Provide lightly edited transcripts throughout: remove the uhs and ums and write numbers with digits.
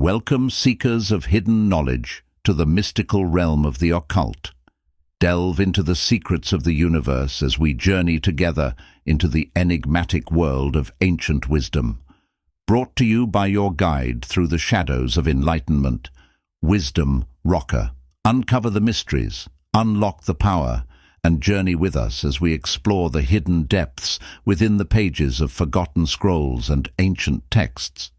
Welcome, seekers of hidden knowledge, to the mystical realm of the occult. Delve into the secrets of the universe as we journey together into the enigmatic world of ancient wisdom. Brought to you by your guide through the shadows of enlightenment, Wisdom Rocker. Uncover the mysteries, unlock the power, and journey with us as we explore the hidden depths within the pages of forgotten scrolls and ancient texts.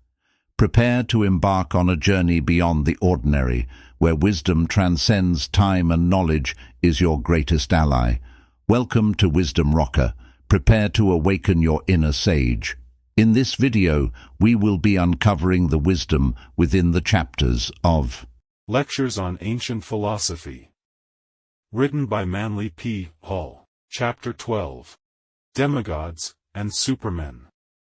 Prepare to embark on a journey beyond the ordinary, where wisdom transcends time and knowledge is your greatest ally. Welcome to Wisdom Rocker. Prepare to awaken your inner sage. In this video, we will be uncovering the wisdom within the chapters of Lectures on Ancient Philosophy. Written by Manly P. Hall. Chapter 12. Demigods and Supermen.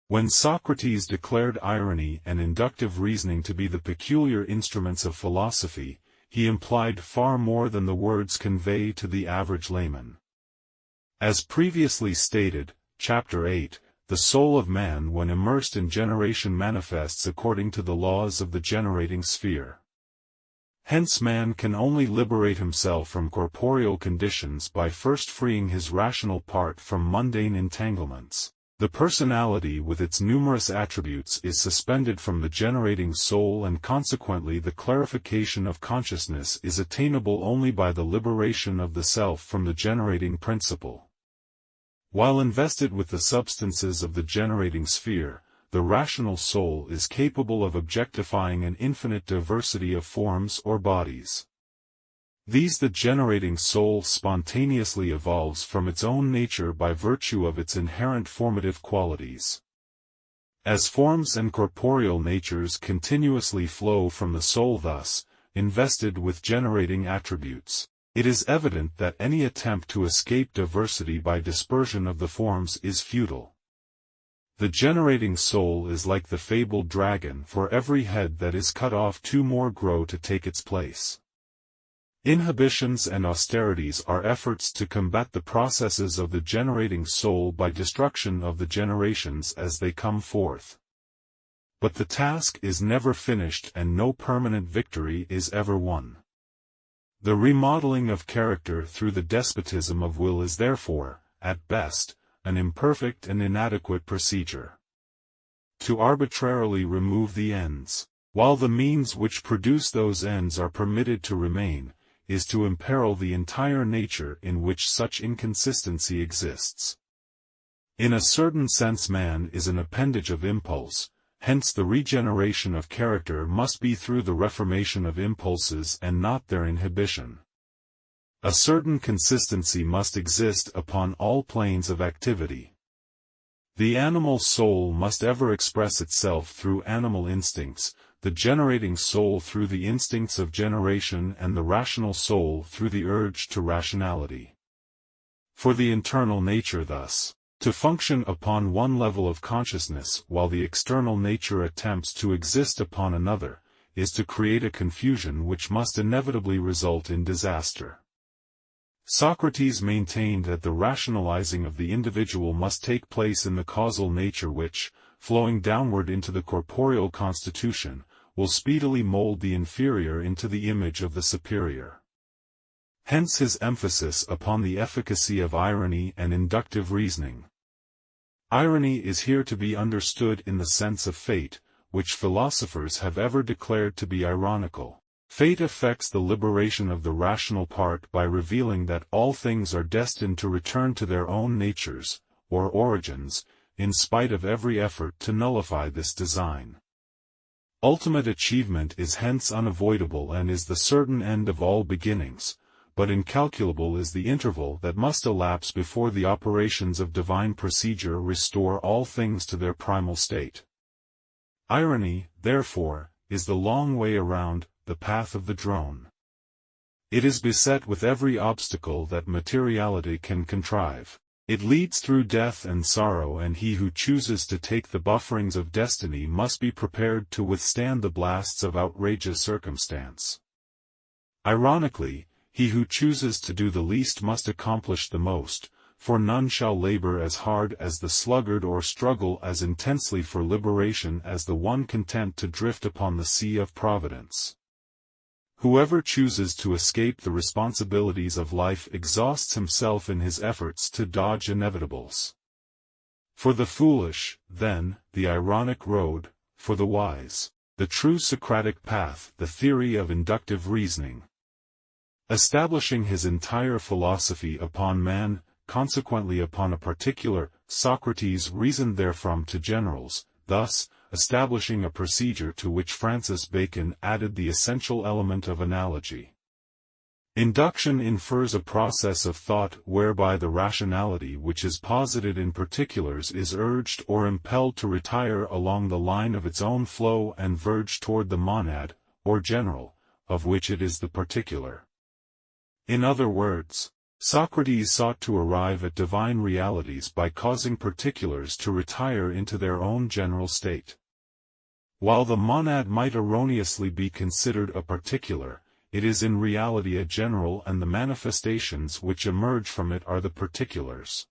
When Socrates declared irony and inductive reasoning to be the peculiar instruments of philosophy, he implied far more than the words convey to the average layman. As previously stated, Chapter 8, the soul of man when immersed in generation manifests according to the laws of the generating sphere. Hence man can only liberate himself from corporeal conditions by first freeing his rational part from mundane entanglements. The personality with its numerous attributes is suspended from the generating soul, and consequently the clarification of consciousness is attainable only by the liberation of the self from the generating principle. While invested with the substances of the generating sphere, the rational soul is capable of objectifying an infinite diversity of forms or bodies. These the generating soul spontaneously evolves from its own nature by virtue of its inherent formative qualities. As forms and corporeal natures continuously flow from the soul thus, invested with generating attributes, it is evident that any attempt to escape diversity by dispersion of the forms is futile. The generating soul is like the fabled dragon: for every head that is cut off two more grow to take its place. Inhibitions and austerities are efforts to combat the processes of the generating soul by destruction of the generations as they come forth. But the task is never finished and no permanent victory is ever won. The remodeling of character through the despotism of will is therefore, at best, an imperfect and inadequate procedure. To arbitrarily remove the ends, while the means which produce those ends are permitted to remain, is to imperil the entire nature in which such inconsistency exists. In a certain sense man is an appendage of impulse, hence the regeneration of character must be through the reformation of impulses and not their inhibition. A certain consistency must exist upon all planes of activity. The animal soul must ever express itself through animal instincts, the generating soul through the instincts of generation, and the rational soul through the urge to rationality. For the internal nature thus, to function upon one level of consciousness while the external nature attempts to exist upon another, is to create a confusion which must inevitably result in disaster. Socrates maintained that the rationalizing of the individual must take place in the causal nature which, flowing downward into the corporeal constitution, will speedily mold the inferior into the image of the superior. Hence his emphasis upon the efficacy of irony and inductive reasoning. Irony is here to be understood in the sense of fate, which philosophers have ever declared to be ironical. Fate affects the liberation of the rational part by revealing that all things are destined to return to their own natures, or origins, in spite of every effort to nullify this design. Ultimate achievement is hence unavoidable and is the certain end of all beginnings, but incalculable is the interval that must elapse before the operations of divine procedure restore all things to their primal state. Irony, therefore, is the long way around the path of the drone. It is beset with every obstacle that materiality can contrive. It leads through death and sorrow, and he who chooses to take the bufferings of destiny must be prepared to withstand the blasts of outrageous circumstance. Ironically, he who chooses to do the least must accomplish the most, for none shall labor as hard as the sluggard or struggle as intensely for liberation as the one content to drift upon the sea of providence. Whoever chooses to escape the responsibilities of life exhausts himself in his efforts to dodge inevitables. For the foolish, then, the ironic road; for the wise, the true Socratic path, the theory of inductive reasoning. Establishing his entire philosophy upon man, consequently upon a particular, Socrates reasoned therefrom to generals, thus, establishing a procedure to which Francis Bacon added the essential element of analogy. Induction infers a process of thought whereby the rationality which is posited in particulars is urged or impelled to retire along the line of its own flow and verge toward the monad, or general, of which it is the particular. In other words, Socrates sought to arrive at divine realities by causing particulars to retire into their own general state. While the monad might erroneously be considered a particular, it is in reality a general, and the manifestations which emerge from it are the particulars.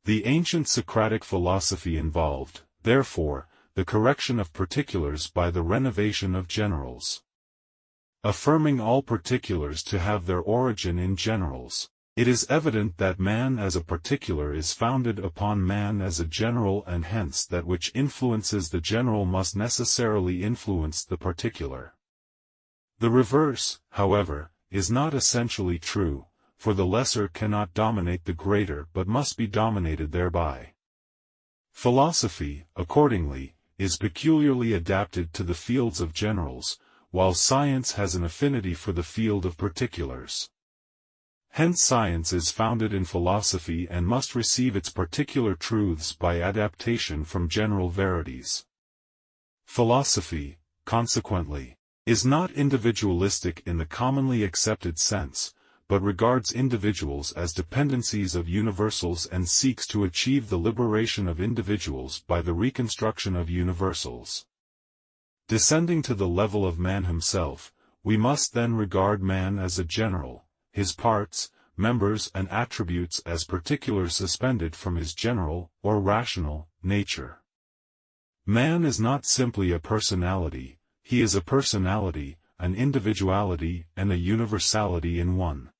The ancient Socratic philosophy involved, therefore, the correction of particulars by the renovation of generals. Affirming all particulars to have their origin in generals, it is evident that man as a particular is founded upon man as a general, and hence that which influences the general must necessarily influence the particular. The reverse, however, is not essentially true, for the lesser cannot dominate the greater but must be dominated thereby. Philosophy, accordingly, is peculiarly adapted to the fields of generals, while science has an affinity for the field of particulars. Hence science is founded in philosophy and must receive its particular truths by adaptation from general verities. Philosophy, consequently, is not individualistic in the commonly accepted sense, but regards individuals as dependencies of universals and seeks to achieve the liberation of individuals by the reconstruction of universals. Descending to the level of man himself, we must then regard man as a general, his parts, members and attributes as particulars suspended from his general, or rational, nature. Man is not simply a personality, he is a personality, an individuality, and a universality in one.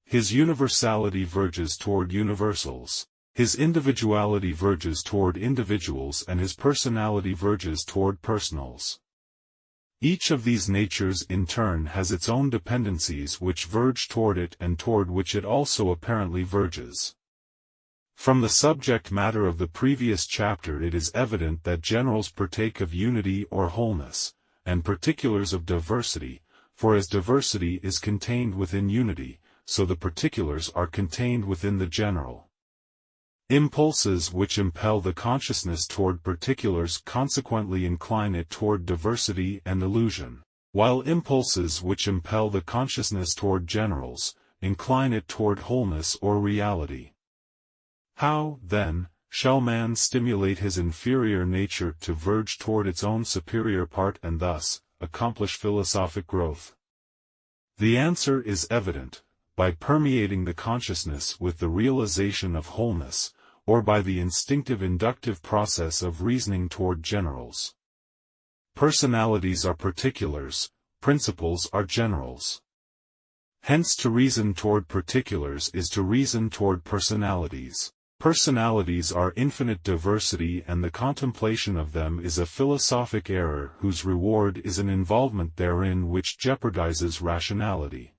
His universality verges toward universals, his individuality verges toward individuals, and his personality verges toward personals. Each of these natures in turn has its own dependencies which verge toward it and toward which it also apparently verges. From the subject matter of the previous chapter it is evident that generals partake of unity or wholeness, and particulars of diversity, for as diversity is contained within unity, so the particulars are contained within the general. Impulses which impel the consciousness toward particulars consequently incline it toward diversity and illusion, while impulses which impel the consciousness toward generals, incline it toward wholeness or reality. How, then, shall man stimulate his inferior nature to verge toward its own superior part and thus accomplish philosophic growth? The answer is evident: by permeating the consciousness with the realization of wholeness, or by the instinctive inductive process of reasoning toward generals. Personalities are particulars, principles are generals. Hence to reason toward particulars is to reason toward personalities. Personalities are infinite diversity, and the contemplation of them is a philosophic error whose reward is an involvement therein which jeopardizes rationality.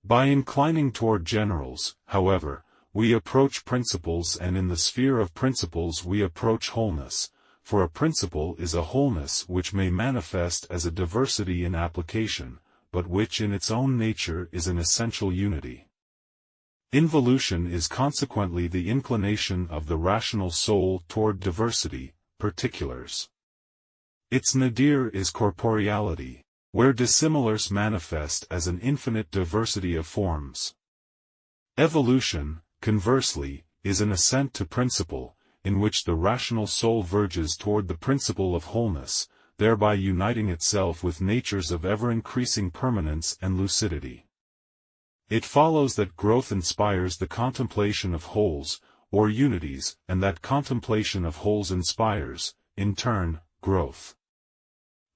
By inclining toward generals, however, we approach principles, and in the sphere of principles we approach wholeness, for a principle is a wholeness which may manifest as a diversity in application, but which in its own nature is an essential unity. Involution is consequently the inclination of the rational soul toward diversity, particulars. Its nadir is corporeality, where dissimilars manifest as an infinite diversity of forms. Evolution, conversely, is an ascent to principle, in which the rational soul verges toward the principle of wholeness, thereby uniting itself with natures of ever-increasing permanence and lucidity. It follows that growth inspires the contemplation of wholes, or unities, and that contemplation of wholes inspires, in turn, growth.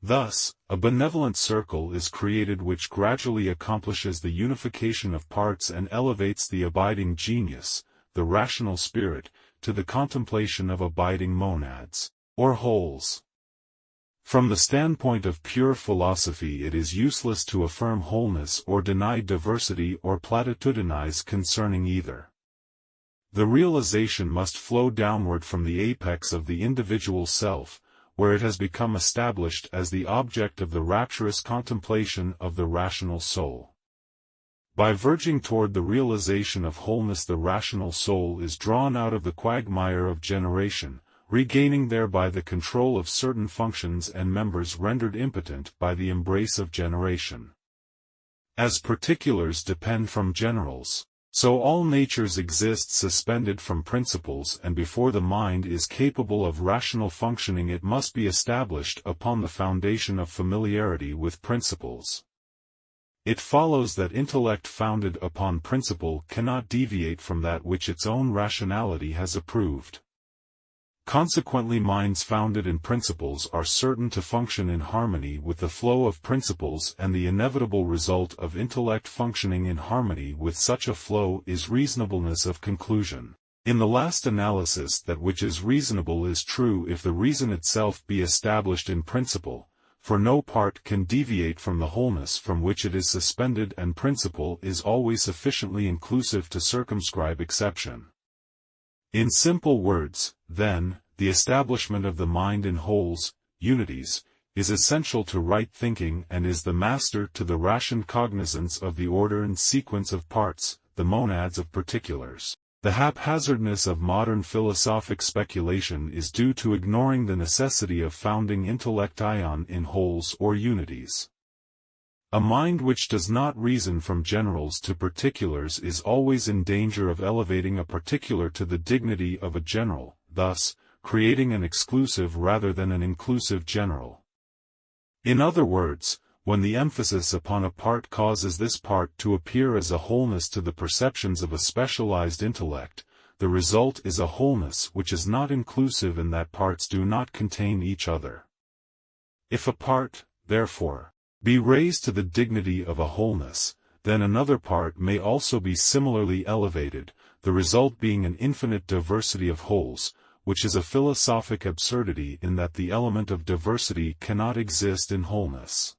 Thus, a benevolent circle is created which gradually accomplishes the unification of parts and elevates the abiding genius, the rational spirit, to the contemplation of abiding monads, or wholes. From the standpoint of pure philosophy, it is useless to affirm wholeness or deny diversity or platitudinize concerning either. The realization must flow downward from the apex of the individual self, where it has become established as the object of the rapturous contemplation of the rational soul. By verging toward the realization of wholeness, the rational soul is drawn out of the quagmire of generation, regaining thereby the control of certain functions and members rendered impotent by the embrace of generation. As particulars depend from generals, so all natures exist suspended from principles, and before the mind is capable of rational functioning it must be established upon the foundation of familiarity with principles. It follows that intellect founded upon principle cannot deviate from that which its own rationality has approved. Consequently, minds founded in principles are certain to function in harmony with the flow of principles, and the inevitable result of intellect functioning in harmony with such a flow is reasonableness of conclusion. In the last analysis, that which is reasonable is true if the reason itself be established in principle, for no part can deviate from the wholeness from which it is suspended, and principle is always sufficiently inclusive to circumscribe exception. In simple words, then, the establishment of the mind in wholes, unities, is essential to right thinking and is the master to the rationed cognizance of the order and sequence of parts, the monads of particulars. The haphazardness of modern philosophic speculation is due to ignoring the necessity of founding intellection in wholes or unities. A mind which does not reason from generals to particulars is always in danger of elevating a particular to the dignity of a general, thus, creating an exclusive rather than an inclusive general. In other words, when the emphasis upon a part causes this part to appear as a wholeness to the perceptions of a specialized intellect, the result is a wholeness which is not inclusive in that parts do not contain each other. If a part, therefore, be raised to the dignity of a wholeness, then another part may also be similarly elevated, the result being an infinite diversity of wholes, which is a philosophic absurdity in that the element of diversity cannot exist in wholeness.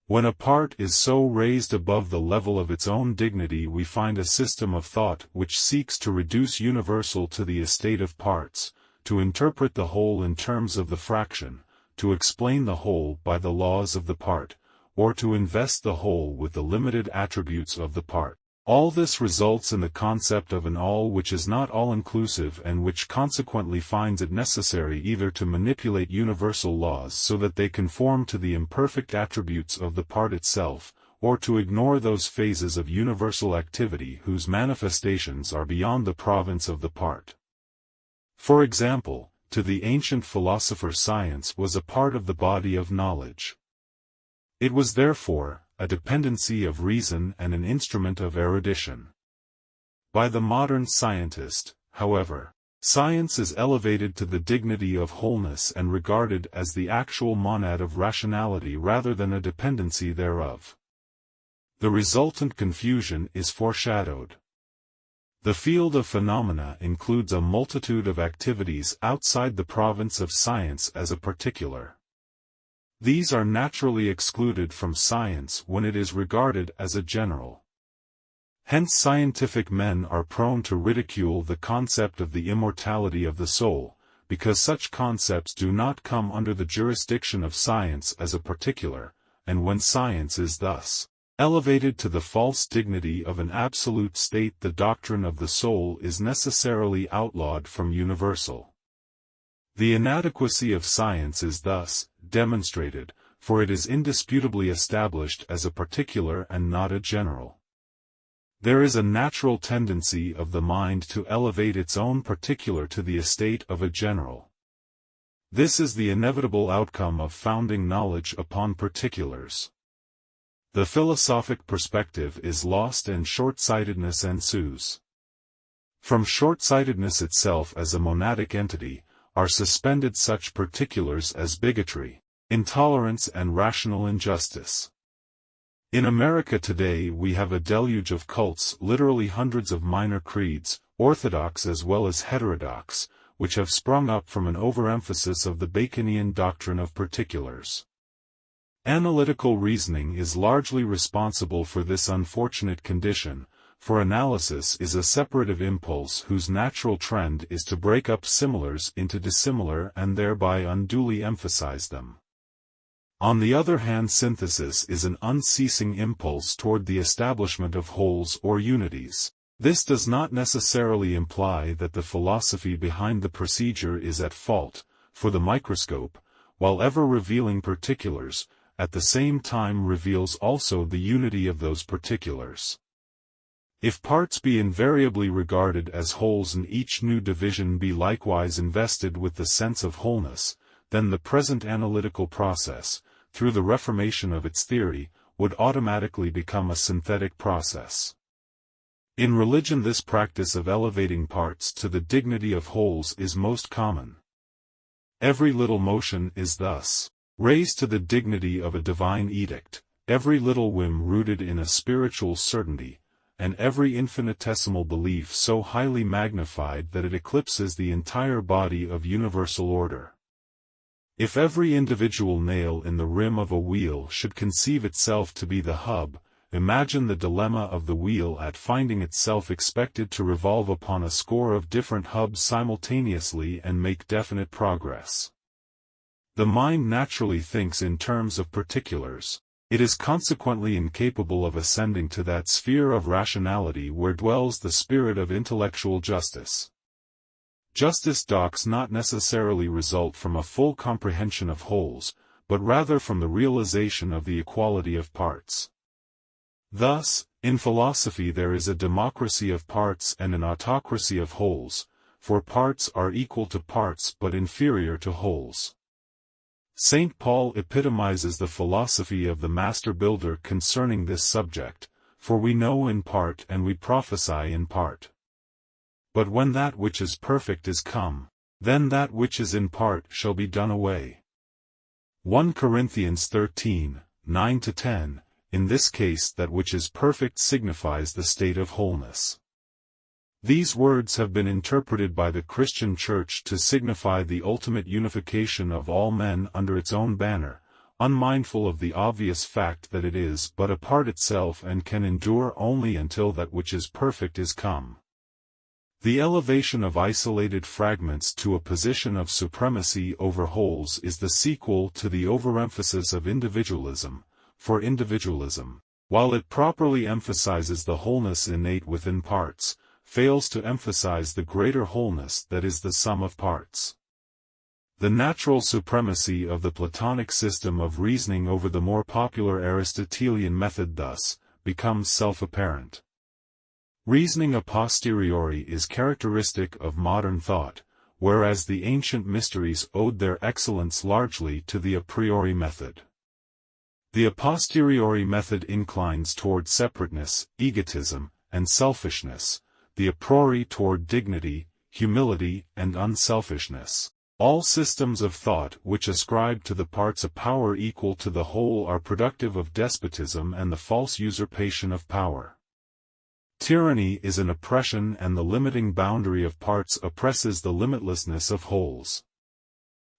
When a part is so raised above the level of its own dignity, we find a system of thought which seeks to reduce universal to the estate of parts, to interpret the whole in terms of the fraction, to explain the whole by the laws of the part, or to invest the whole with the limited attributes of the part. All this results in the concept of an all which is not all-inclusive and which consequently finds it necessary either to manipulate universal laws so that they conform to the imperfect attributes of the part itself, or to ignore those phases of universal activity whose manifestations are beyond the province of the part. For example, to the ancient philosopher science was a part of the body of knowledge. It was therefore a dependency of reason and an instrument of erudition. By the modern scientist, however, science is elevated to the dignity of wholeness and regarded as the actual monad of rationality rather than a dependency thereof. The resultant confusion is foreshadowed. The field of phenomena includes a multitude of activities outside the province of science as a particular. These are naturally excluded from science when it is regarded as a general. Hence scientific men are prone to ridicule the concept of the immortality of the soul, because such concepts do not come under the jurisdiction of science as a particular, and when science is thus elevated to the false dignity of an absolute state, the doctrine of the soul is necessarily outlawed from universal. The inadequacy of science is thus demonstrated, for it is indisputably established as a particular and not a general. There is a natural tendency of the mind to elevate its own particular to the estate of a general. This is the inevitable outcome of founding knowledge upon particulars. The philosophic perspective is lost and short-sightedness ensues. From short-sightedness itself as a monadic entity, are suspended such particulars as bigotry, intolerance and rational injustice. In America today we have a deluge of cults, literally hundreds of minor creeds, orthodox as well as heterodox, which have sprung up from an overemphasis of the Baconian doctrine of particulars. Analytical reasoning is largely responsible for this unfortunate condition, for analysis is a separative impulse whose natural trend is to break up similars into dissimilar and thereby unduly emphasize them. On the other hand, synthesis is an unceasing impulse toward the establishment of wholes or unities. This does not necessarily imply that the philosophy behind the procedure is at fault, for the microscope, while ever revealing particulars, at the same time reveals also the unity of those particulars. If parts be invariably regarded as wholes and each new division be likewise invested with the sense of wholeness, then the present analytical process, through the reformation of its theory, would automatically become a synthetic process. In religion this practice of elevating parts to the dignity of wholes is most common. Every little motion is thus raised to the dignity of a divine edict, every little whim rooted in a spiritual certainty, and every infinitesimal belief so highly magnified that it eclipses the entire body of universal order. If every individual nail in the rim of a wheel should conceive itself to be the hub, imagine the dilemma of the wheel at finding itself expected to revolve upon a score of different hubs simultaneously and make definite progress. The mind naturally thinks in terms of particulars. It is consequently incapable of ascending to that sphere of rationality where dwells the spirit of intellectual justice. Justice does not necessarily result from a full comprehension of wholes, but rather from the realization of the equality of parts. Thus, in philosophy there is a democracy of parts and an autocracy of wholes, for parts are equal to parts but inferior to wholes. St. Paul epitomizes the philosophy of the master builder concerning this subject, for we know in part and we prophesy in part. But when that which is perfect is come, then that which is in part shall be done away. 1 Corinthians 13, 9-10, in this case that which is perfect signifies the state of wholeness. These words have been interpreted by the Christian Church to signify the ultimate unification of all men under its own banner, unmindful of the obvious fact that it is but a part itself and can endure only until that which is perfect is come. The elevation of isolated fragments to a position of supremacy over wholes is the sequel to the overemphasis of individualism, for individualism, while it properly emphasizes the wholeness innate within parts, fails to emphasize the greater wholeness that is the sum of parts. The natural supremacy of the Platonic system of reasoning over the more popular Aristotelian method thus becomes self-apparent. Reasoning a posteriori is characteristic of modern thought, whereas the ancient mysteries owed their excellence largely to the a priori method. The a posteriori method inclines toward separateness, egotism, and selfishness, the a priori toward dignity, humility, and unselfishness. All systems of thought which ascribe to the parts a power equal to the whole are productive of despotism and the false usurpation of power. Tyranny is an oppression and the limiting boundary of parts oppresses the limitlessness of wholes.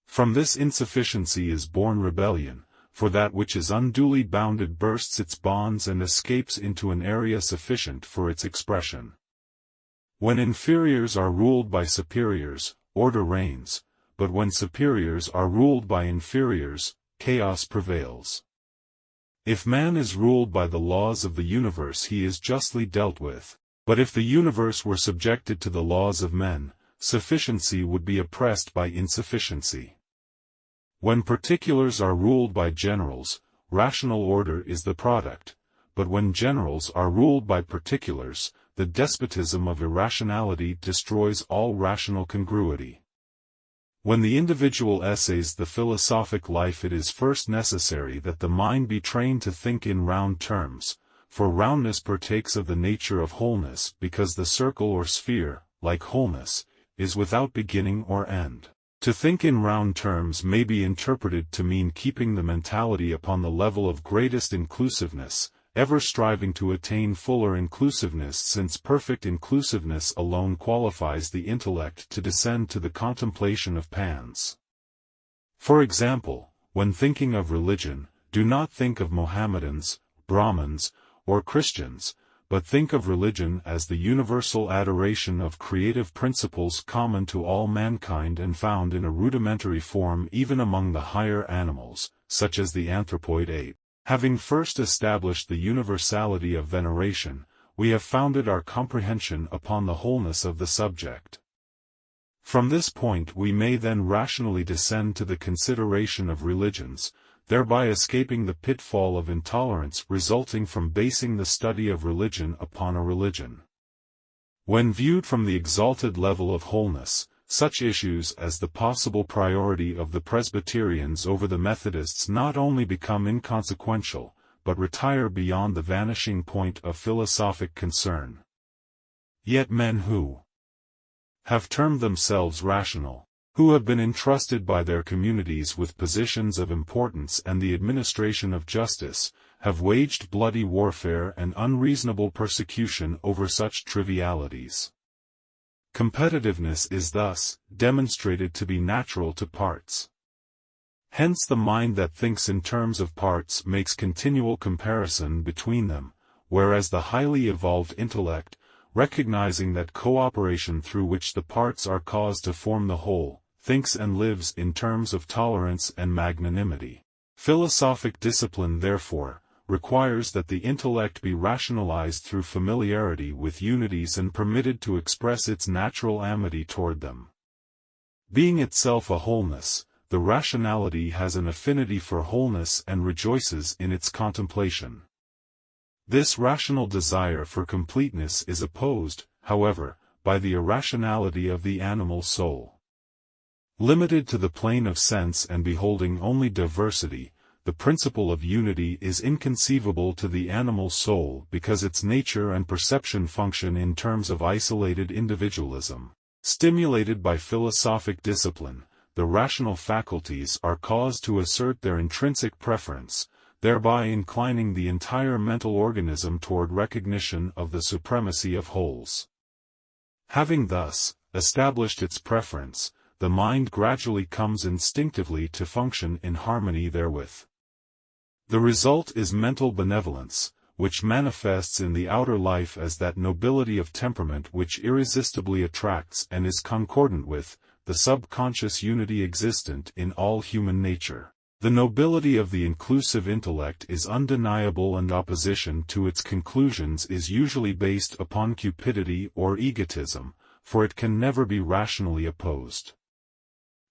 From this insufficiency is born rebellion, for that which is unduly bounded bursts its bonds and escapes into an area sufficient for its expression. When inferiors are ruled by superiors, order reigns, but when superiors are ruled by inferiors, chaos prevails. If man is ruled by the laws of the universe he is justly dealt with, but if the universe were subjected to the laws of men, sufficiency would be oppressed by insufficiency. When particulars are ruled by generals, rational order is the product, but when generals are ruled by particulars, the despotism of irrationality destroys all rational congruity. When the individual essays the philosophic life, it is first necessary that the mind be trained to think in round terms, for roundness partakes of the nature of wholeness, because the circle or sphere, like wholeness, is without beginning or end. To think in round terms may be interpreted to mean keeping the mentality upon the level of greatest inclusiveness, ever striving to attain fuller inclusiveness, since perfect inclusiveness alone qualifies the intellect to descend to the contemplation of pans. For example, when thinking of religion, do not think of Mohammedans, Brahmins, or Christians, but think of religion as the universal adoration of creative principles common to all mankind and found in a rudimentary form even among the higher animals, such as the anthropoid ape. Having first established the universality of veneration, we have founded our comprehension upon the wholeness of the subject. From this point we may then rationally descend to the consideration of religions, thereby escaping the pitfall of intolerance resulting from basing the study of religion upon a religion. When viewed from the exalted level of wholeness, such issues as the possible priority of the Presbyterians over the Methodists not only become inconsequential, but retire beyond the vanishing point of philosophic concern. Yet men who have termed themselves rational, who have been entrusted by their communities with positions of importance and the administration of justice, have waged bloody warfare and unreasonable persecution over such trivialities. Competitiveness is thus demonstrated to be natural to parts. Hence the mind that thinks in terms of parts makes continual comparison between them, whereas the highly evolved intellect, recognizing that cooperation through which the parts are caused to form the whole, thinks and lives in terms of tolerance and magnanimity. Philosophic discipline, therefore, requires that the intellect be rationalized through familiarity with unities and permitted to express its natural amity toward them. Being itself a wholeness, the rationality has an affinity for wholeness and rejoices in its contemplation. This rational desire for completeness is opposed, however, by the irrationality of the animal soul. Limited to the plane of sense and beholding only diversity, the principle of unity is inconceivable to the animal soul because its nature and perception function in terms of isolated individualism. Stimulated by philosophic discipline, the rational faculties are caused to assert their intrinsic preference, thereby inclining the entire mental organism toward recognition of the supremacy of wholes. Having thus established its preference, the mind gradually comes instinctively to function in harmony therewith. The result is mental benevolence, which manifests in the outer life as that nobility of temperament which irresistibly attracts and is concordant with the subconscious unity existent in all human nature. The nobility of the inclusive intellect is undeniable, and opposition to its conclusions is usually based upon cupidity or egotism, for it can never be rationally opposed.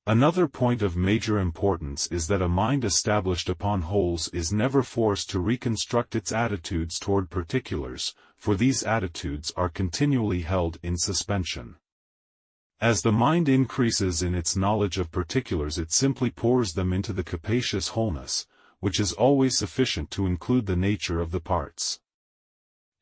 Another point of major importance is that a mind established upon wholes is never forced to reconstruct its attitudes toward particulars, for these attitudes are continually held in suspension. As the mind increases in its knowledge of particulars, it simply pours them into the capacious wholeness, which is always sufficient to include the nature of the parts.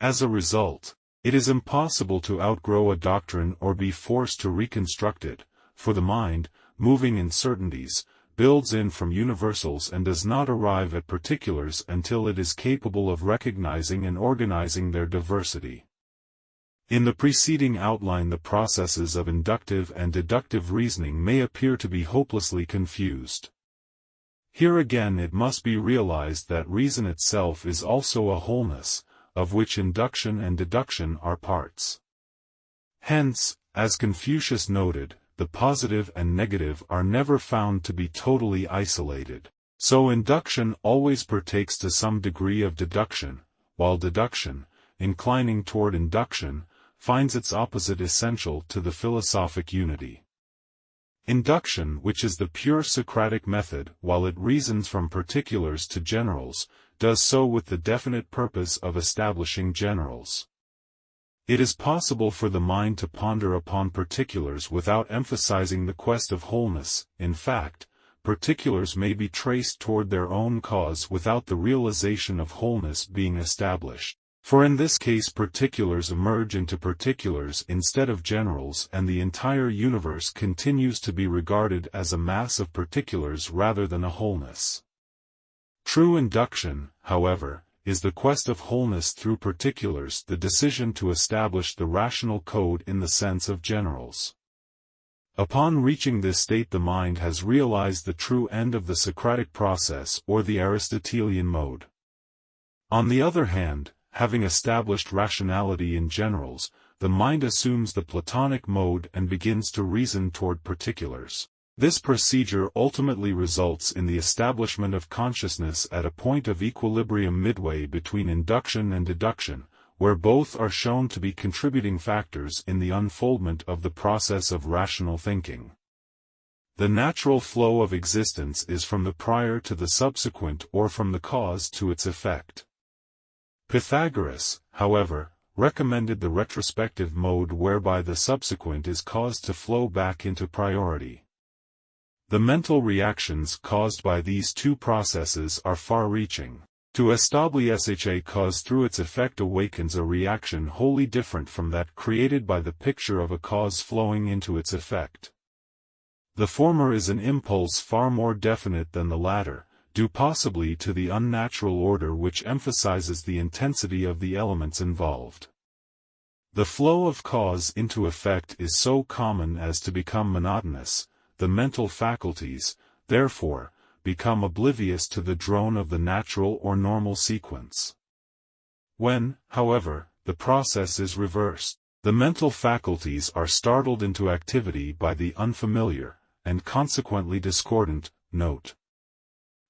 As a result, it is impossible to outgrow a doctrine or be forced to reconstruct it, for the mind, moving in certainties, builds in from universals and does not arrive at particulars until it is capable of recognizing and organizing their diversity. In the preceding outline, the processes of inductive and deductive reasoning may appear to be hopelessly confused. Here again it must be realized that reason itself is also a wholeness, of which induction and deduction are parts. Hence, as Confucius noted, the positive and negative are never found to be totally isolated. So induction always partakes to some degree of deduction, while deduction, inclining toward induction, finds its opposite essential to the philosophic unity. Induction, which is the pure Socratic method, while it reasons from particulars to generals, does so with the definite purpose of establishing generals. It is possible for the mind to ponder upon particulars without emphasizing the quest of wholeness. In fact, particulars may be traced toward their own cause without the realization of wholeness being established. For in this case particulars emerge into particulars instead of generals, and the entire universe continues to be regarded as a mass of particulars rather than a wholeness. True induction, however, is the quest of wholeness through particulars, the decision to establish the rational code in the sense of generals. Upon reaching this state the mind has realized the true end of the Socratic process or the Aristotelian mode. On the other hand, having established rationality in generals, the mind assumes the Platonic mode and begins to reason toward particulars. This procedure ultimately results in the establishment of consciousness at a point of equilibrium midway between induction and deduction, where both are shown to be contributing factors in the unfoldment of the process of rational thinking. The natural flow of existence is from the prior to the subsequent or from the cause to its effect. Pythagoras, however, recommended the retrospective mode whereby the subsequent is caused to flow back into priority. The mental reactions caused by these two processes are far-reaching. To establish a cause through its effect awakens a reaction wholly different from that created by the picture of a cause flowing into its effect. The former is an impulse far more definite than the latter, due possibly to the unnatural order which emphasizes the intensity of the elements involved. The flow of cause into effect is so common as to become monotonous. The mental faculties, therefore, become oblivious to the drone of the natural or normal sequence. When, however, the process is reversed, the mental faculties are startled into activity by the unfamiliar, and consequently discordant, note.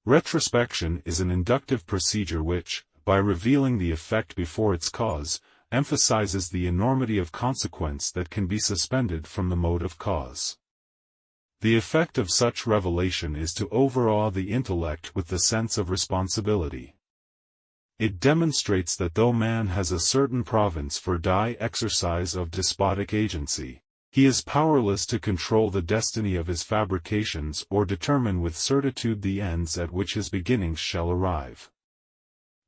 Retrospection is an inductive procedure which, by revealing the effect before its cause, emphasizes the enormity of consequence that can be suspended from the mode of cause. The effect of such revelation is to overawe the intellect with the sense of responsibility. It demonstrates that though man has a certain province for the exercise of despotic agency, he is powerless to control the destiny of his fabrications or determine with certitude the ends at which his beginnings shall arrive.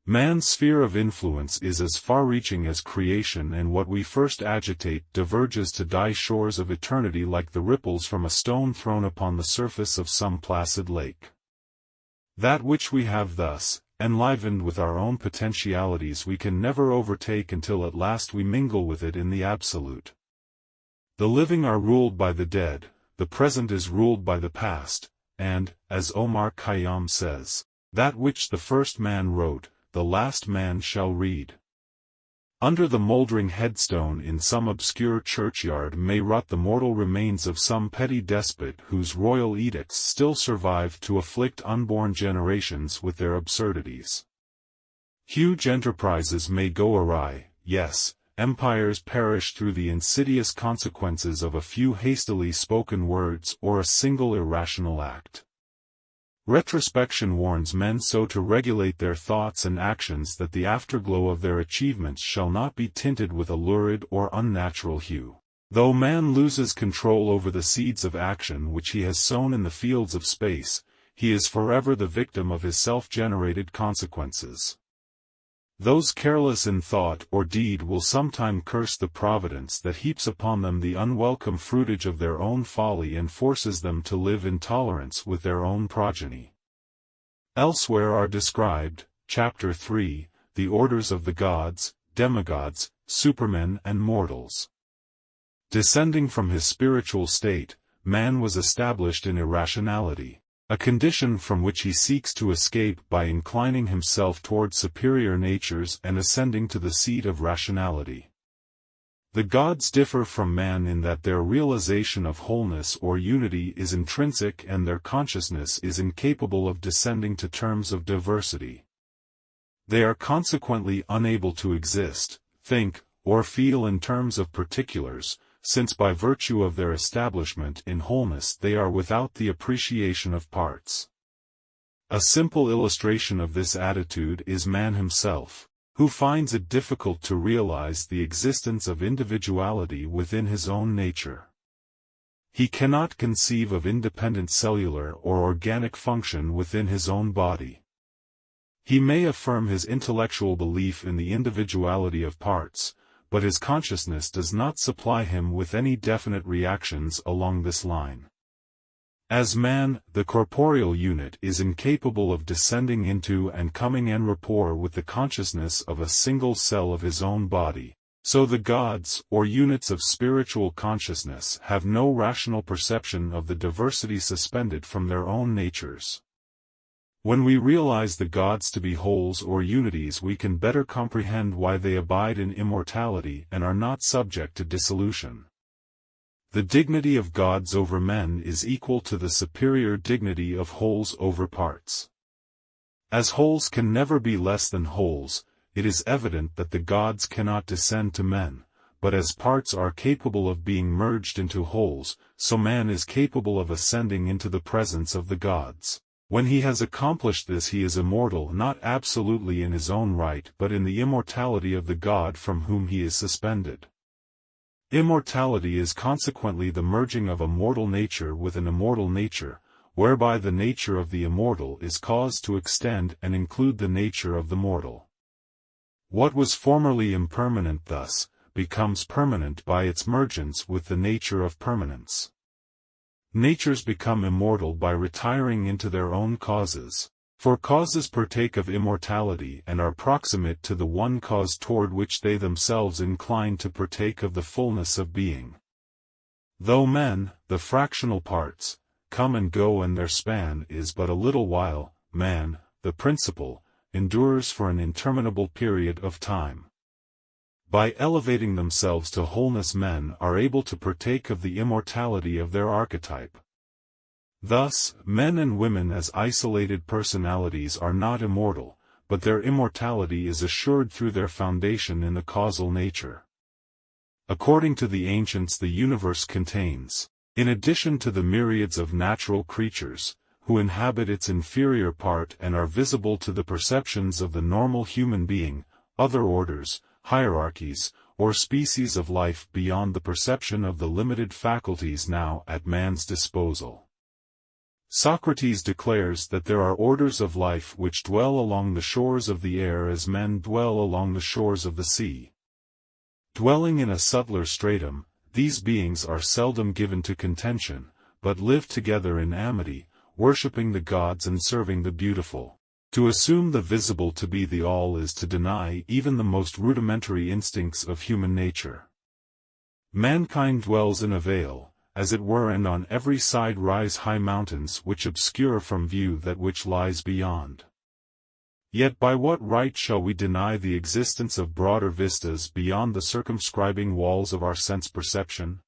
Man's sphere of influence is as far-reaching as creation, and what we first agitate diverges to die shores of eternity like the ripples from a stone thrown upon the surface of some placid lake. That which we have thus, enlivened with our own potentialities, we can never overtake until at last we mingle with it in the absolute. The living are ruled by the dead, the present is ruled by the past, and, as Omar Khayyam says, that which the first man wrote, the last man shall read. Under the mouldering headstone in some obscure churchyard may rot the mortal remains of some petty despot whose royal edicts still survive to afflict unborn generations with their absurdities. Huge enterprises may go awry, yes, empires perish through the insidious consequences of a few hastily spoken words or a single irrational act. Retrospection warns men so to regulate their thoughts and actions that the afterglow of their achievements shall not be tinted with a lurid or unnatural hue. Though man loses control over the seeds of action which he has sown in the fields of space, he is forever the victim of his self-generated consequences. Those careless in thought or deed will sometime curse the providence that heaps upon them the unwelcome fruitage of their own folly and forces them to live in tolerance with their own progeny. Elsewhere are described, Chapter 3, the orders of the gods, demigods, supermen and mortals. Descending from his spiritual state, man was established in irrationality, a condition from which he seeks to escape by inclining himself toward superior natures and ascending to the seat of rationality. The gods differ from man in that their realization of wholeness or unity is intrinsic and their consciousness is incapable of descending to terms of diversity. They are consequently unable to exist, think, or feel in terms of particulars, since by virtue of their establishment in wholeness they are without the appreciation of parts. A simple illustration of this attitude is man himself. who finds it difficult to realize the existence of individuality within his own nature. He cannot conceive of independent cellular or organic function within his own body. He may affirm his intellectual belief in the individuality of parts, but his consciousness does not supply him with any definite reactions along this line. As man, the corporeal unit is incapable of descending into and coming en rapport with the consciousness of a single cell of his own body, so the gods, or units of spiritual consciousness, have no rational perception of the diversity suspended from their own natures. When we realize the gods to be wholes or unities, we can better comprehend why they abide in immortality and are not subject to dissolution. The dignity of gods over men is equal to the superior dignity of wholes over parts. As wholes can never be less than wholes, it is evident that the gods cannot descend to men, but as parts are capable of being merged into wholes, so man is capable of ascending into the presence of the gods. When he has accomplished this, he is immortal, not absolutely in his own right but in the immortality of the God from whom he is suspended. Immortality is consequently the merging of a mortal nature with an immortal nature, whereby the nature of the immortal is caused to extend and include the nature of the mortal. What was formerly impermanent thus becomes permanent by its mergence with the nature of permanence. Natures become immortal by retiring into their own causes, for causes partake of immortality and are proximate to the one cause toward which they themselves incline to partake of the fullness of being. Though men, the fractional parts, come and go and their span is but a little while, man, the principle, endures for an interminable period of time. By elevating themselves to wholeness, men are able to partake of the immortality of their archetype. Thus, men and women as isolated personalities are not immortal, but their immortality is assured through their foundation in the causal nature. According to the ancients, the universe contains, in addition to the myriads of natural creatures, who inhabit its inferior part and are visible to the perceptions of the normal human being, other orders, hierarchies, or species of life beyond the perception of the limited faculties now at man's disposal. Socrates declares that there are orders of life which dwell along the shores of the air as men dwell along the shores of the sea. Dwelling in a subtler stratum, these beings are seldom given to contention, but live together in amity, worshipping the gods and serving the beautiful. To assume the visible to be the all is to deny even the most rudimentary instincts of human nature. Mankind dwells in a vale, as it were, and on every side rise high mountains which obscure from view that which lies beyond. Yet by what right shall we deny the existence of broader vistas beyond the circumscribing walls of our sense perception?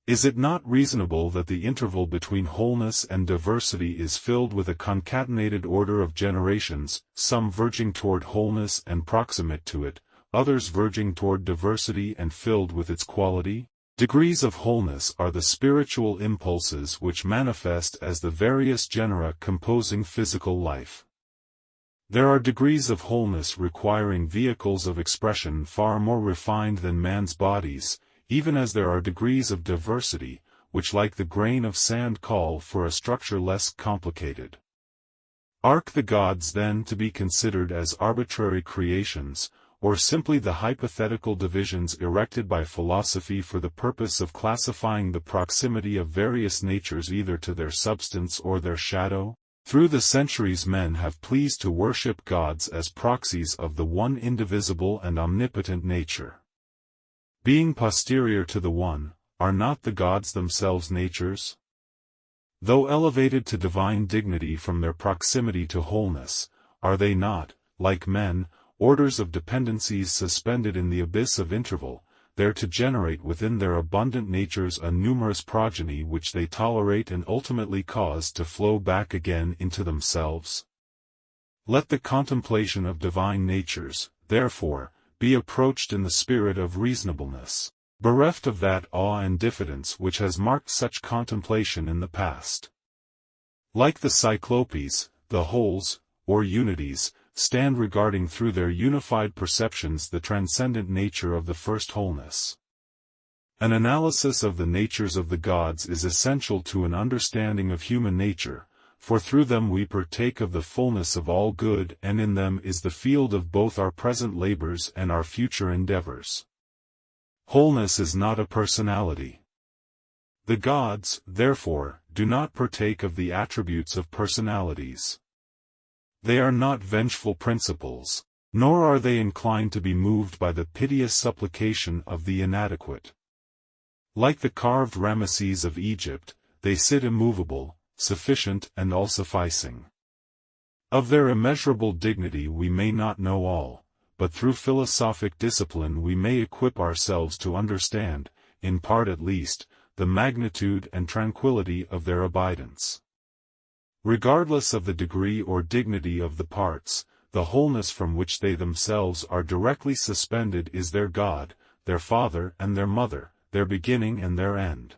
Is it not reasonable that the interval between wholeness and diversity is filled with a concatenated order of generations, some verging toward wholeness and proximate to it, others verging toward diversity and filled with its quality? Degrees of wholeness are the spiritual impulses which manifest as the various genera composing physical life. There are degrees of wholeness requiring vehicles of expression far more refined than man's bodies, even as there are degrees of diversity, which like the grain of sand call for a structure less complicated. Are the gods then to be considered as arbitrary creations, or simply the hypothetical divisions erected by philosophy for the purpose of classifying the proximity of various natures either to their substance or their shadow? Through the centuries men have pleased to worship gods as proxies of the one indivisible and omnipotent nature. Being posterior to the one, are not the gods themselves natures? Though elevated to divine dignity from their proximity to wholeness, are they not, like men, orders of dependencies suspended in the abyss of interval, there to generate within their abundant natures a numerous progeny which they tolerate and ultimately cause to flow back again into themselves? Let the contemplation of divine natures, therefore, be approached in the spirit of reasonableness, bereft of that awe and diffidence which has marked such contemplation in the past. Like the cyclopes, the wholes, or unities, stand regarding through their unified perceptions the transcendent nature of the first wholeness. An analysis of the natures of the gods is essential to an understanding of human nature, for through them we partake of the fullness of all good, and in them is the field of both our present labors and our future endeavors. Wholeness is not a personality. The gods, therefore, do not partake of the attributes of personalities. They are not vengeful principles, nor are they inclined to be moved by the piteous supplication of the inadequate. Like the carved Rameses of Egypt, they sit immovable, sufficient and all-sufficing. Of their immeasurable dignity we may not know all, but through philosophic discipline we may equip ourselves to understand, in part at least, the magnitude and tranquility of their abidance. Regardless of the degree or dignity of the parts, the wholeness from which they themselves are directly suspended is their God, their Father and their Mother, their beginning and their end.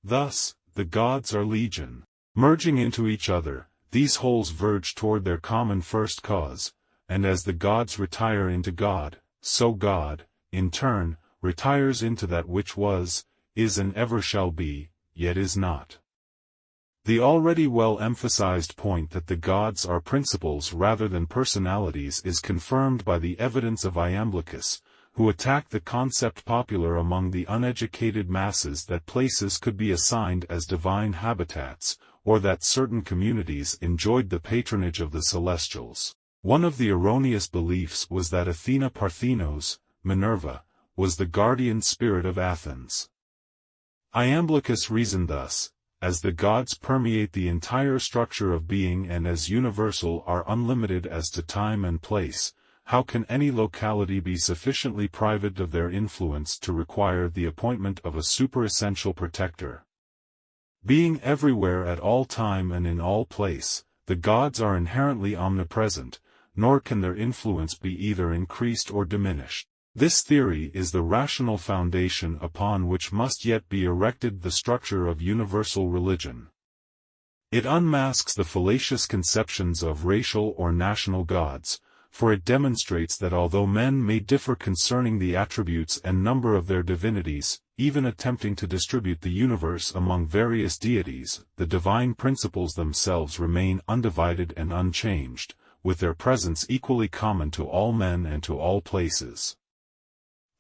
Thus, the gods are legion. Merging into each other, these wholes verge toward their common first cause, and as the gods retire into God, so God, in turn, retires into that which was, is and ever shall be, yet is not. The already well-emphasized point that the gods are principles rather than personalities is confirmed by the evidence of Iamblichus, who attacked the concept popular among the uneducated masses that places could be assigned as divine habitats, or that certain communities enjoyed the patronage of the celestials. One of the erroneous beliefs was that Athena Parthenos, Minerva, was the guardian spirit of Athens. Iamblichus reasoned thus: as the gods permeate the entire structure of being and as universal are unlimited as to time and place, how can any locality be sufficiently private of their influence to require the appointment of a superessential protector? Being everywhere at all time and in all place, the gods are inherently omnipresent, nor can their influence be either increased or diminished. This theory is the rational foundation upon which must yet be erected the structure of universal religion. It unmasks the fallacious conceptions of racial or national gods, for it demonstrates that although men may differ concerning the attributes and number of their divinities, even attempting to distribute the universe among various deities, the divine principles themselves remain undivided and unchanged, with their presence equally common to all men and to all places.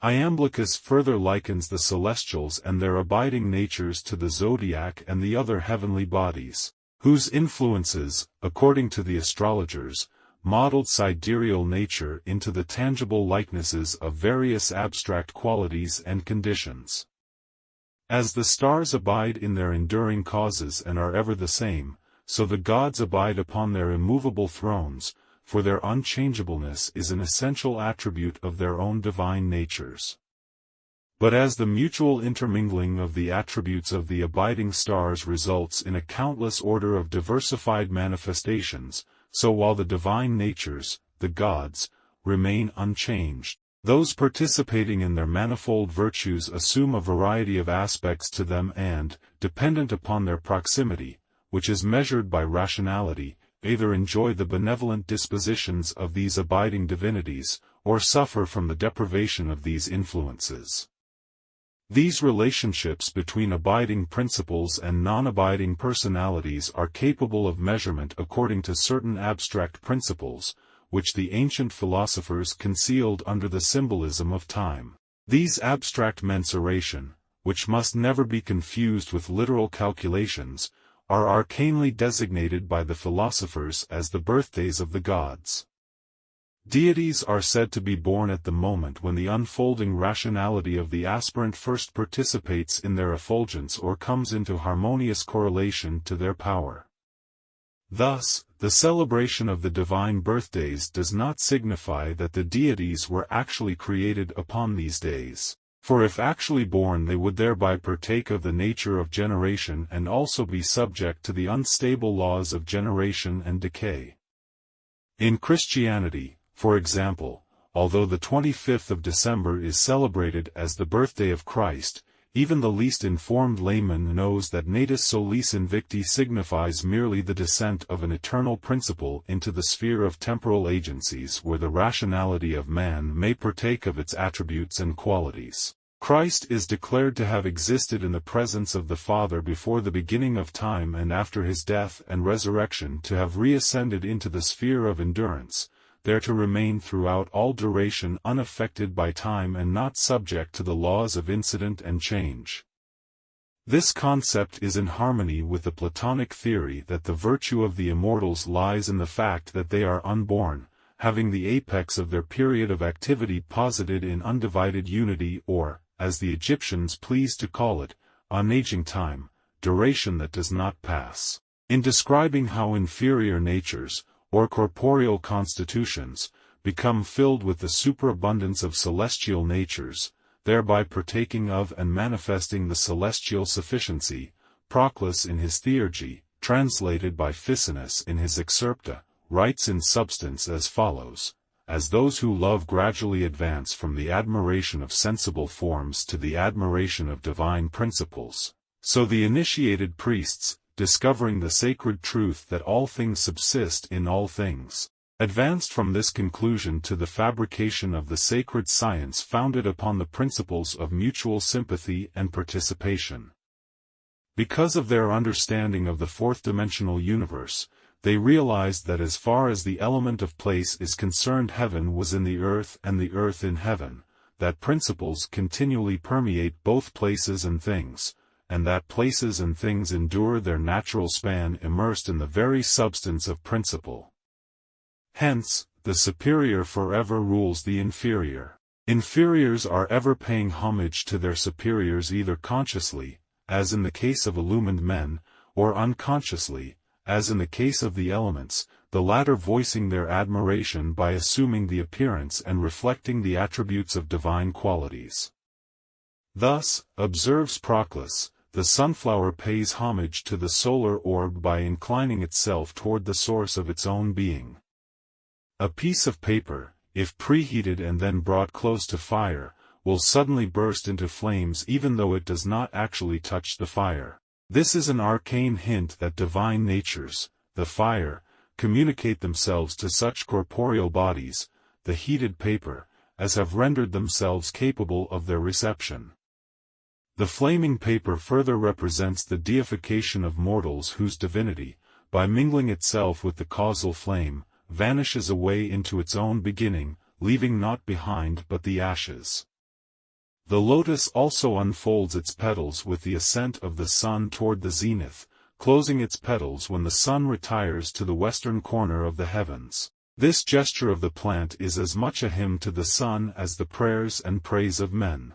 Iamblichus further likens the celestials and their abiding natures to the zodiac and the other heavenly bodies, whose influences, according to the astrologers, modeled sidereal nature into the tangible likenesses of various abstract qualities and conditions. As the stars abide in their enduring causes and are ever the same, so the gods abide upon their immovable thrones, for their unchangeableness is an essential attribute of their own divine natures. But as the mutual intermingling of the attributes of the abiding stars results in a countless order of diversified manifestations, so while the divine natures, the gods, remain unchanged, those participating in their manifold virtues assume a variety of aspects to them and, dependent upon their proximity, which is measured by rationality, either enjoy the benevolent dispositions of these abiding divinities, or suffer from the deprivation of these influences. These relationships between abiding principles and non-abiding personalities are capable of measurement according to certain abstract principles, which the ancient philosophers concealed under the symbolism of time. These abstract mensuration, which must never be confused with literal calculations, are arcanely designated by the philosophers as the birthdays of the gods. Deities are said to be born at the moment when the unfolding rationality of the aspirant first participates in their effulgence or comes into harmonious correlation to their power. Thus, the celebration of the divine birthdays does not signify that the deities were actually created upon these days, for if actually born they would thereby partake of the nature of generation and also be subject to the unstable laws of generation and decay. In Christianity, for example, although the 25th of December is celebrated as the birthday of Christ, Even the least informed layman knows that natus solis invicti signifies merely the descent of an eternal principle into the sphere of temporal agencies where the rationality of man may partake of its attributes and qualities. Christ is declared to have existed in the presence of the Father before the beginning of time, and after his death and resurrection to have reascended into the sphere of endurance, there to remain throughout all duration unaffected by time and not subject to the laws of incident and change. This concept is in harmony with the Platonic theory that the virtue of the immortals lies in the fact that they are unborn, having the apex of their period of activity posited in undivided unity, or, as the Egyptians pleased to call it, unaging time, duration that does not pass. In describing how inferior natures, or corporeal constitutions, become filled with the superabundance of celestial natures, thereby partaking of and manifesting the celestial sufficiency, Proclus in his Theurgy, translated by Ficinus in his Excerpta, writes in substance as follows: as those who love gradually advance from the admiration of sensible forms to the admiration of divine principles, so the initiated priests, discovering the sacred truth that all things subsist in all things, advanced from this conclusion to the fabrication of the sacred science founded upon the principles of mutual sympathy and participation. Because of their understanding of the fourth-dimensional universe, they realized that as far as the element of place is concerned, heaven was in the earth and the earth in heaven, that principles continually permeate both places and things, and that places and things endure their natural span immersed in the very substance of principle. Hence, the superior forever rules the inferior. Inferiors are ever paying homage to their superiors either consciously, as in the case of illumined men, or unconsciously, as in the case of the elements, the latter voicing their admiration by assuming the appearance and reflecting the attributes of divine qualities. Thus, observes Proclus, the sunflower pays homage to the solar orb by inclining itself toward the source of its own being. A piece of paper, if preheated and then brought close to fire, will suddenly burst into flames even though it does not actually touch the fire. This is an arcane hint that divine natures, the fire, communicate themselves to such corporeal bodies, the heated paper, as have rendered themselves capable of their reception. The flaming paper further represents the deification of mortals whose divinity, by mingling itself with the causal flame, vanishes away into its own beginning, leaving naught behind but the ashes. The lotus also unfolds its petals with the ascent of the sun toward the zenith, closing its petals when the sun retires to the western corner of the heavens. This gesture of the plant is as much a hymn to the sun as the prayers and praise of men.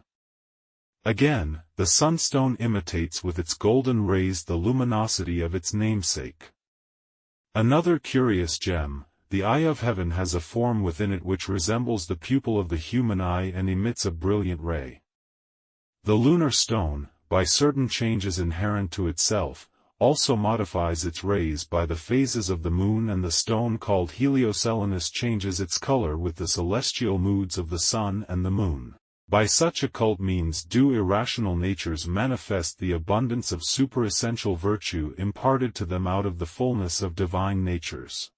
Again, the sunstone imitates with its golden rays the luminosity of its namesake. Another curious gem, the eye of heaven, has a form within it which resembles the pupil of the human eye and emits a brilliant ray. The lunar stone, by certain changes inherent to itself, also modifies its rays by the phases of the moon, and the stone called helioselenus changes its color with the celestial moods of the sun and the moon. By such occult means do irrational natures manifest the abundance of superessential virtue imparted to them out of the fullness of divine natures.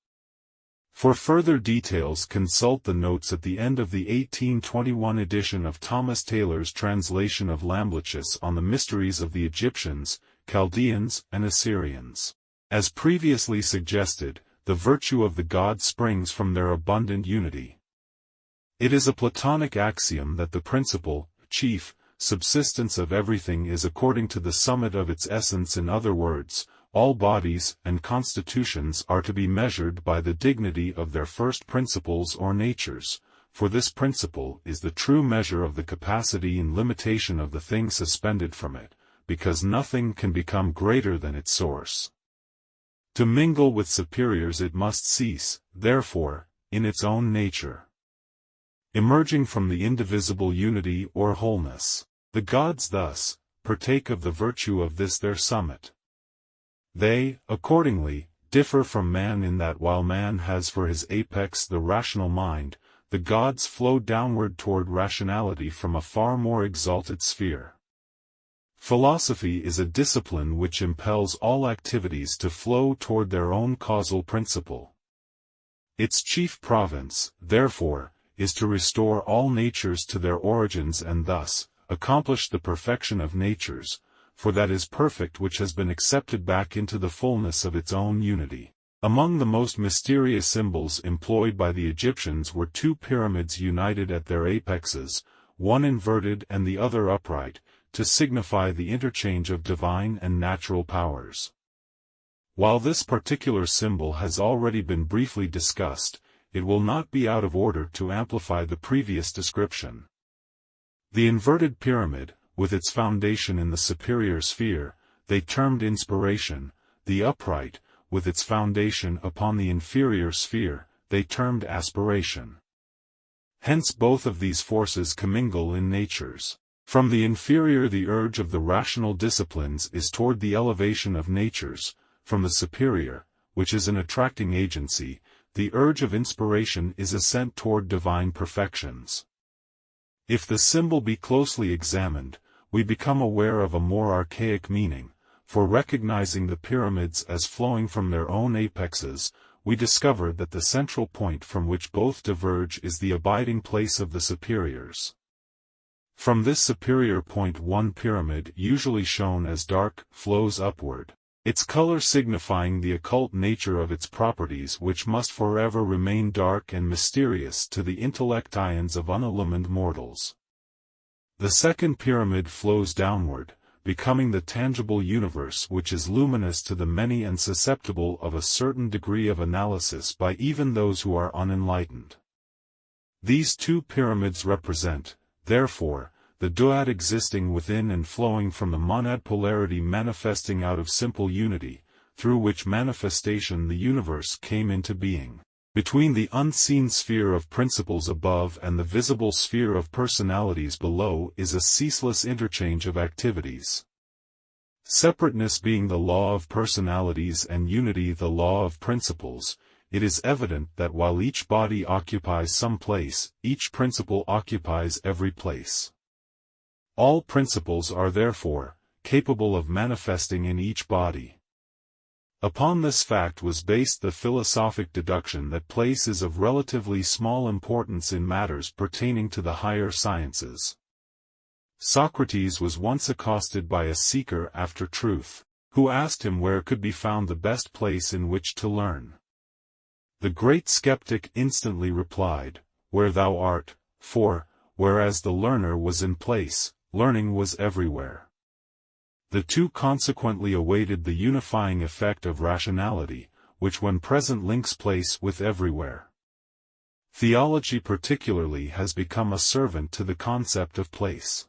For further details consult the notes at the end of the 1821 edition of Thomas Taylor's translation of Lamblicius on the mysteries of the Egyptians, Chaldeans, and Assyrians. As previously suggested, the virtue of the gods springs from their abundant unity. It is a Platonic axiom that the principal, chief, subsistence of everything is according to the summit of its essence. In other words, all bodies and constitutions are to be measured by the dignity of their first principles or natures, for this principle is the true measure of the capacity and limitation of the thing suspended from it, because nothing can become greater than its source. To mingle with superiors it must cease, therefore, in its own nature, emerging from the indivisible unity or wholeness. The gods thus partake of the virtue of this their summit. They, accordingly, differ from man in that while man has for his apex the rational mind, the gods flow downward toward rationality from a far more exalted sphere. Philosophy is a discipline which impels all activities to flow toward their own causal principle. Its chief province, therefore, is to restore all natures to their origins and thus, accomplish the perfection of natures, for that is perfect which has been accepted back into the fullness of its own unity. Among the most mysterious symbols employed by the Egyptians were two pyramids united at their apexes, one inverted and the other upright, to signify the interchange of divine and natural powers. While this particular symbol has already been briefly discussed, it will not be out of order to amplify the previous description. The inverted pyramid, with its foundation in the superior sphere, they termed inspiration; the upright, with its foundation upon the inferior sphere, they termed aspiration. Hence both of these forces commingle in natures. From the inferior the urge of the rational disciplines is toward the elevation of natures, from the superior, which is an attracting agency, the urge of inspiration is ascent toward divine perfections. If the symbol be closely examined, we become aware of a more archaic meaning, for recognizing the pyramids as flowing from their own apexes, we discover that the central point from which both diverge is the abiding place of the superiors. From this superior point one pyramid, usually shown as dark, flows upward, its color signifying the occult nature of its properties which must forever remain dark and mysterious to the intellect ions of unillumined mortals. The second pyramid flows downward, becoming the tangible universe which is luminous to the many and susceptible of a certain degree of analysis by even those who are unenlightened. These two pyramids represent, therefore, the duad existing within and flowing from the monad polarity manifesting out of simple unity, through which manifestation the universe came into being. Between the unseen sphere of principles above and the visible sphere of personalities below is a ceaseless interchange of activities. Separateness being the law of personalities and unity the law of principles, it is evident that while each body occupies some place, each principle occupies every place. All principles are therefore capable of manifesting in each body. Upon this fact was based the philosophic deduction that place is of relatively small importance in matters pertaining to the higher sciences. Socrates was once accosted by a seeker after truth, who asked him where could be found the best place in which to learn. The great skeptic instantly replied, "Where thou art," for, whereas the learner was in place, learning was everywhere. The two consequently awaited the unifying effect of rationality, which when present links place with everywhere. Theology particularly has become a servant to the concept of place.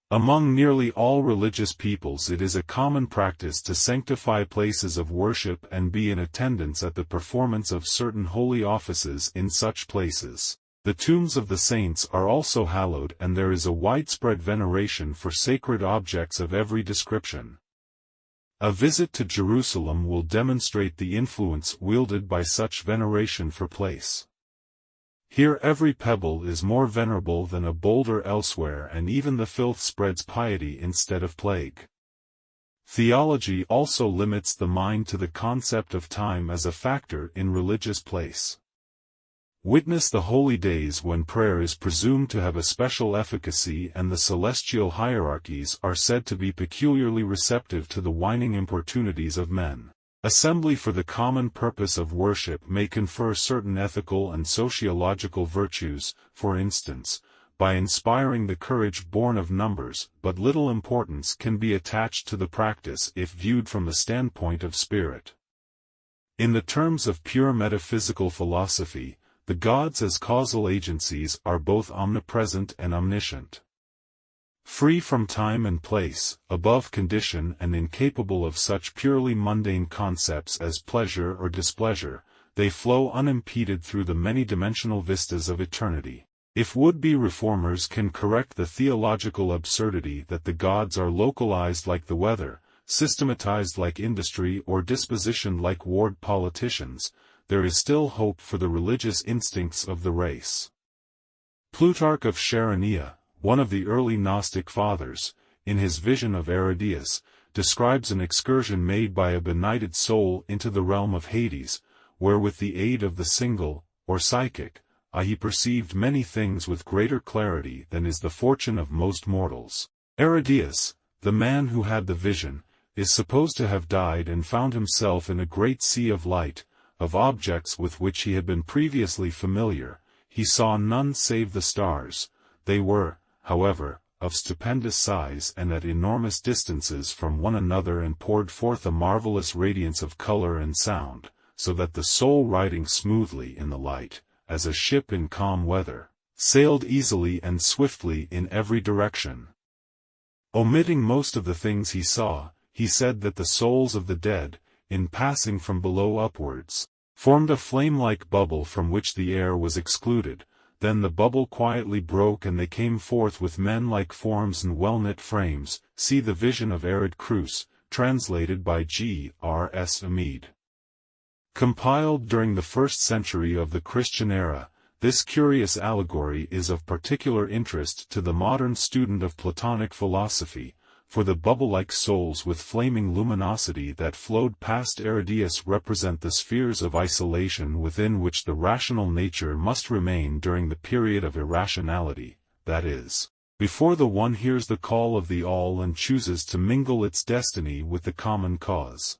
Among nearly all religious peoples it is a common practice to sanctify places of worship and be in attendance at the performance of certain holy offices in such places. The tombs of the saints are also hallowed and there is a widespread veneration for sacred objects of every description. A visit to Jerusalem will demonstrate the influence wielded by such veneration for place. Here every pebble is more venerable than a boulder elsewhere and even the filth spreads piety instead of plague. Theology also limits the mind to the concept of time as a factor in religious place. Witness the holy days when prayer is presumed to have a special efficacy and the celestial hierarchies are said to be peculiarly receptive to the whining importunities of men. Assembly for the common purpose of worship may confer certain ethical and sociological virtues, for instance, by inspiring the courage born of numbers, but little importance can be attached to the practice if viewed from the standpoint of spirit. In the terms of pure metaphysical philosophy, the gods as causal agencies are both omnipresent and omniscient. Free from time and place, above condition and incapable of such purely mundane concepts as pleasure or displeasure, they flow unimpeded through the many-dimensional vistas of eternity. If would-be reformers can correct the theological absurdity that the gods are localized like the weather, systematized like industry or dispositioned like ward politicians, there is still hope for the religious instincts of the race. Plutarch of Chaeronea, one of the early Gnostic fathers, in his vision of Aridaeus, describes an excursion made by a benighted soul into the realm of Hades, where with the aid of the single, or psychic, eye he perceived many things with greater clarity than is the fortune of most mortals. Aridaeus, the man who had the vision, is supposed to have died and found himself in a great sea of light, of objects with which he had been previously familiar. He saw none save the stars. They were, however, of stupendous size and at enormous distances from one another, and poured forth a marvelous radiance of color and sound, so that the soul, riding smoothly in the light, as a ship in calm weather, sailed easily and swiftly in every direction. Omitting most of the things he saw, he said that the souls of the dead, in passing from below upwards, formed a flame-like bubble from which the air was excluded. Then the bubble quietly broke and they came forth with men-like forms and well-knit frames. See the vision of Arid Cruz, translated by G.R.S. Amede. Compiled during the 1st century of the Christian era, this curious allegory is of particular interest to the modern student of Platonic philosophy, for the bubble-like souls with flaming luminosity that flowed past Aridaeus represent the spheres of isolation within which the rational nature must remain during the period of irrationality, that is, before the one hears the call of the all and chooses to mingle its destiny with the common cause.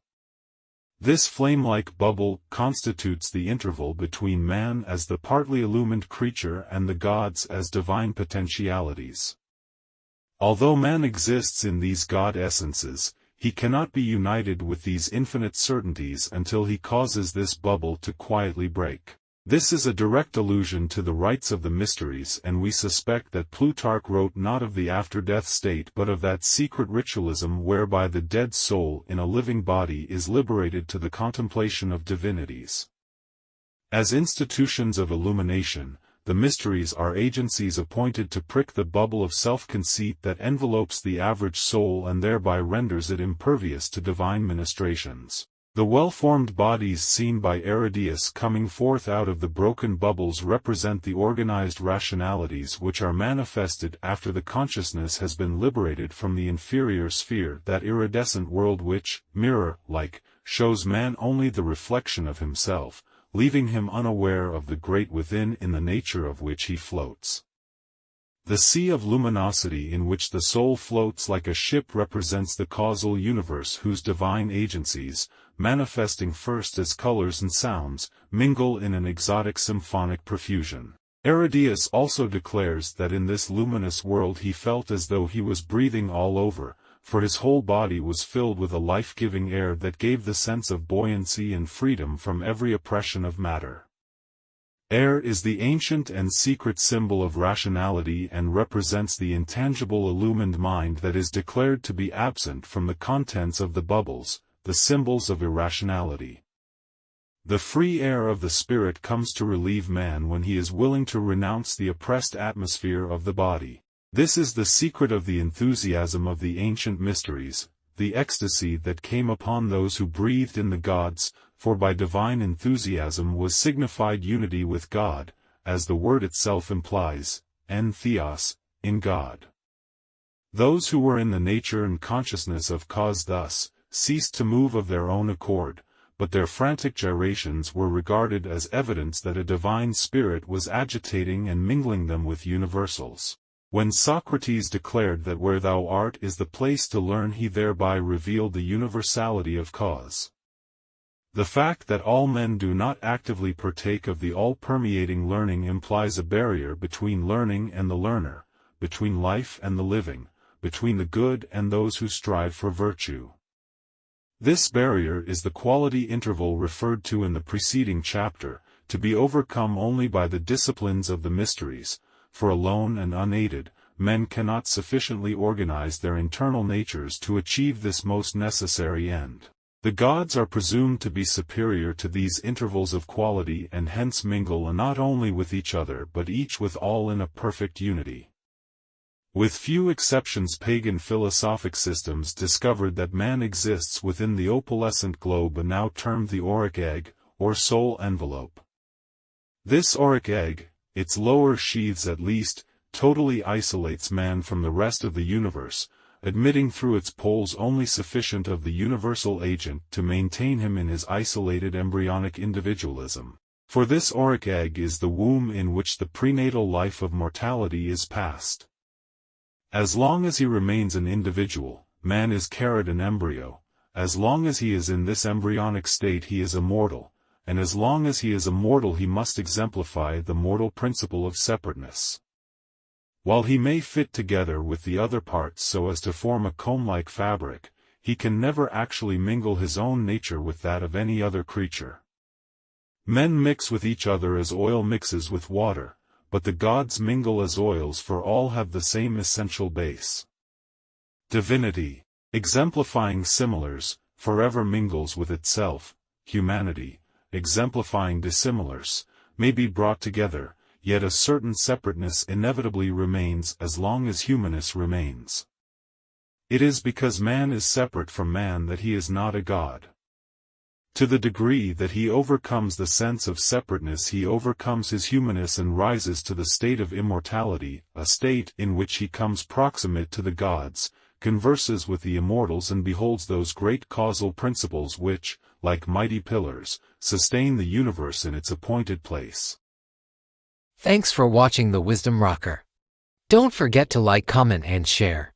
This flame-like bubble constitutes the interval between man as the partly illumined creature and the gods as divine potentialities. Although man exists in these God essences, he cannot be united with these infinite certainties until he causes this bubble to quietly break. This is a direct allusion to the rites of the mysteries, and we suspect that Plutarch wrote not of the after-death state but of that secret ritualism whereby the dead soul in a living body is liberated to the contemplation of divinities. As institutions of illumination, the mysteries are agencies appointed to prick the bubble of self-conceit that envelopes the average soul and thereby renders it impervious to divine ministrations. The well-formed bodies seen by Aridaeus coming forth out of the broken bubbles represent the organized rationalities which are manifested after the consciousness has been liberated from the inferior sphere, that iridescent world which, mirror-like, shows man only the reflection of himself, leaving him unaware of the great within in the nature of which he floats. The sea of luminosity in which the soul floats like a ship represents the causal universe whose divine agencies, manifesting first as colors and sounds, mingle in an exotic symphonic profusion. Aridaeus also declares that in this luminous world he felt as though he was breathing all over, for his whole body was filled with a life-giving air that gave the sense of buoyancy and freedom from every oppression of matter. Air is the ancient and secret symbol of rationality and represents the intangible illumined mind that is declared to be absent from the contents of the bubbles, the symbols of irrationality. The free air of the spirit comes to relieve man when he is willing to renounce the oppressed atmosphere of the body. This is the secret of the enthusiasm of the ancient mysteries, the ecstasy that came upon those who breathed in the gods, for by divine enthusiasm was signified unity with God, as the word itself implies, en theos, in God. Those who were in the nature and consciousness of cause thus, ceased to move of their own accord, but their frantic gyrations were regarded as evidence that a divine spirit was agitating and mingling them with universals. When Socrates declared that where thou art is the place to learn, he thereby revealed the universality of cause. The fact that all men do not actively partake of the all-permeating learning implies a barrier between learning and the learner, between life and the living, between the good and those who strive for virtue. This barrier is the quality interval referred to in the preceding chapter, to be overcome only by the disciplines of the mysteries, for alone and unaided, men cannot sufficiently organize their internal natures to achieve this most necessary end. The gods are presumed to be superior to these intervals of quality and hence mingle not only with each other but each with all in a perfect unity. With few exceptions, pagan philosophic systems discovered that man exists within the opalescent globe now termed the auric egg, or soul envelope. This auric egg, its lower sheaths at least, totally isolates man from the rest of the universe, admitting through its poles only sufficient of the universal agent to maintain him in his isolated embryonic individualism. For this auric egg is the womb in which the prenatal life of mortality is passed. As long as he remains an individual, man is carried an embryo. As long as he is in this embryonic state he is immortal, and as long as he is immortal he must exemplify the mortal principle of separateness. While he may fit together with the other parts so as to form a comb-like fabric, he can never actually mingle his own nature with that of any other creature. Men mix with each other as oil mixes with water, but the gods mingle as oils, for all have the same essential base. Divinity, exemplifying similars, forever mingles with itself. Humanity, exemplifying dissimilars, may be brought together, yet a certain separateness inevitably remains as long as humanist remains. It is because man is separate from man that he is not a god. To the degree that he overcomes the sense of separateness he overcomes his humanness and rises to the state of immortality, a state in which he comes proximate to the gods, converses with the immortals and beholds those great causal principles which, like mighty pillars, sustain the universe in its appointed place. Thanks for watching the Wisdom Rocker. Don't forget to like, comment, and share.